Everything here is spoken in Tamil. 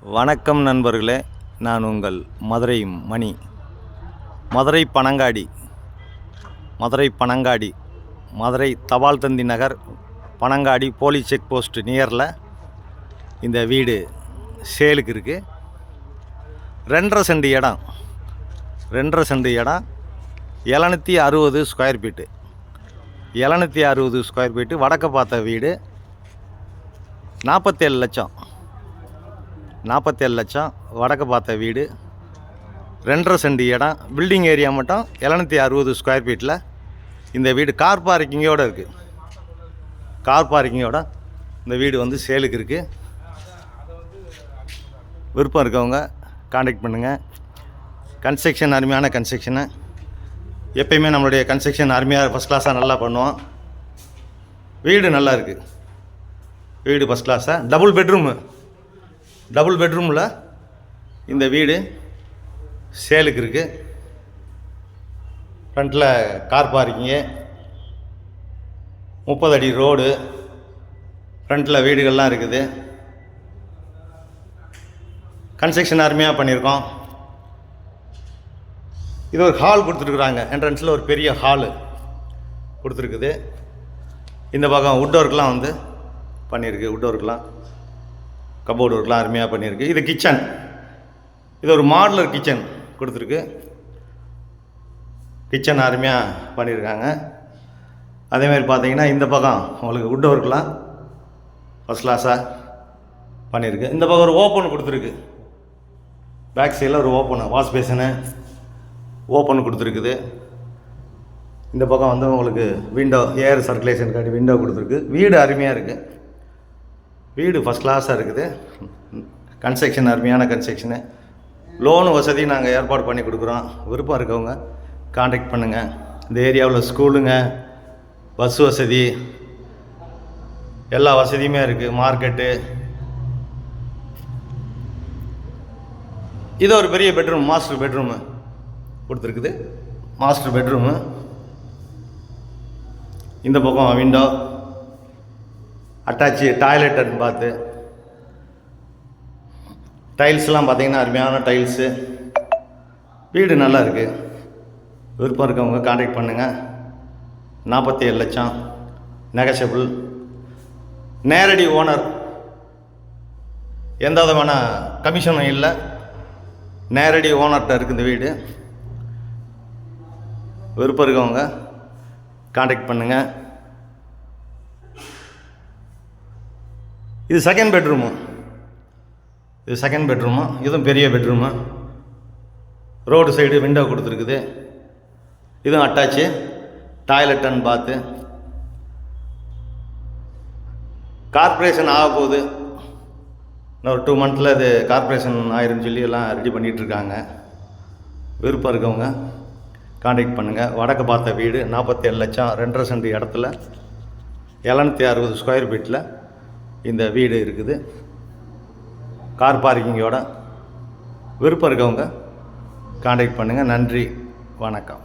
வணக்கம் நண்பர்களே, நான் உங்கள் மதுரை மணி. மதுரை பனங்காடி, மதுரை தபால் தந்தி நகர் பனங்காடி போலீஸ் செக் போஸ்ட் நியரில் இந்த வீடு சேலுக்கு இருக்குது. 2.5 சென்ட் இடம், 2.5 சென்ட் இடம், 760 ஸ்கொயர் ஃபீட்டு, 760 ஸ்கொயர் ஃபீட்டு, வடக்க பார்த்த வீடு. 47 லட்சம், 47 லட்சம் வடக்கு பார்த்த வீடு. 2.5 சென்ட் இடம், பில்டிங் ஏரியா மட்டும் 760 ஸ்கொயர் ஃபீட்டில் இந்த வீடு கார் பார்க்கிங்கோடு இருக்குது. கார் பார்க்கிங்கோட இந்த வீடு வந்து சேலுக்கு இருக்குது. விருப்பம் இருக்கவங்க காண்டாக்ட் பண்ணுங்கள். கன்ஸ்ட்ரக்ஷன் அருமையான கன்ஸ்ட்ரக்ஷனு. எப்பயுமே நம்மளுடைய கன்ஸ்ட்ரக்ஷன் அருமையாக ஃபஸ்ட் கிளாஸாக நல்லா பண்ணுவோம். வீடு நல்லா இருக்குது, வீடு ஃபஸ்ட் கிளாஸாக. டபுள் பெட்ரூமில் இந்த வீடு சேலுக்கு இருக்குது. ஃப்ரண்ட்டில் கார் பார்க்கிங்கு, 30 அடி ரோடு, ஃப்ரண்ட்டில் வீடுகள்லாம் இருக்குது. கன்ஸ்ட்ரக்ஷன் அருமையாக பண்ணியிருக்கோம். இது ஒரு ஹால் கொடுத்துருக்குறாங்க. என்ட்ரன்ஸில் ஒரு பெரிய ஹாலு கொடுத்துருக்குது. இந்த பக்கம் வுட் ஒர்க்லாம் வந்து பண்ணியிருக்கு. வுட் ஒர்க்லாம், கபோர்டு ஒர்க்லாம் அருமையாக பண்ணியிருக்கு. இது கிச்சன். இது ஒரு மாடுலர் கிச்சன் கொடுத்துருக்கு. கிச்சன் அருமையாக பண்ணியிருக்காங்க. அதேமாதிரி பார்த்தீங்கன்னா இந்த பக்கம் உங்களுக்கு வுட் ஒர்க்லாம் ஃபஸ்ட் கிளாஸாக பண்ணியிருக்கு. இந்த பக்கம் ஒரு ஓப்பன் கொடுத்துருக்கு. பேக் சைடில் ஒரு ஓப்பனு, வாஷ் பேஷனு ஓப்பன் கொடுத்துருக்குது. இந்த பக்கம் வந்து உங்களுக்கு விண்டோ, ஏர் சர்க்குலேஷனுக்காண்டி விண்டோ கொடுத்துருக்கு. வீடு அருமையாக இருக்குது. வீடு ஃபஸ்ட் கிளாஸாக இருக்குது. கன்ஸ்ட்ரக்ஷன் அருமையான கன்ஸ்ட்ரக்ஷனு. லோனு வசதி நாங்கள் ஏற்பாடு பண்ணி கொடுக்குறோம். விருப்பம் இருக்கவங்க காண்டாக்ட் பண்ணுங்கள். இந்த ஏரியாவில் ஸ்கூலுங்க, பஸ் வசதி, எல்லா வசதியுமே இருக்குது. மார்க்கெட்டு. இது ஒரு பெரிய பெட்ரூம், மாஸ்டர் பெட்ரூமு கொடுத்துருக்குது. Master bedroom. இந்த பக்கம் விண்டோ, அட்டாச்சு டாய்லெட் அண்ட் பாத்து. டைல்ஸ்லாம் பார்த்திங்கன்னா அருமையான டைல்ஸு. வீடு நல்லா இருக்குது. விருப்பம் இருக்கவங்க காண்டாக்ட் பண்ணுங்கள். 47 லட்சம் நெகஷபிள். நேரடி ஓனர், எந்த விதமான கமிஷனும் இல்லை. நேரடி ஓனர்கிட்ட இருக்குது இந்த வீடு. விருப்பம் இருக்கவங்க காண்டாக்ட் பண்ணுங்கள். இது செகண்ட் பெட்ரூமு. இதுவும் பெரிய பெட்ரூமு. ரோடு சைடு விண்டோ கொடுத்துருக்குது. இதுவும் attach toilet and bath. Corporation ஆக போகுது. இன்னும் ஒரு 2 மந்த்தில் இது கார்பரேஷன் ஆயிரம் சொல்லி எல்லாம் ரெடி பண்ணிகிட்ருக்காங்க. விருப்பம் இருக்கவங்க காண்டாக்ட் பண்ணுங்கள். வடக்கு பார்த்த வீடு, 47 லட்சம், 2.5 சென்ட் இடத்துல 760 ஸ்கொயர் ஃபீட்டில் இந்த வீடு இருக்குது. கார் பார்க்கிங்கோட. விருப்பம் இருக்கவங்க காண்டாக்ட் பண்ணுங்கள். நன்றி, வணக்கம்.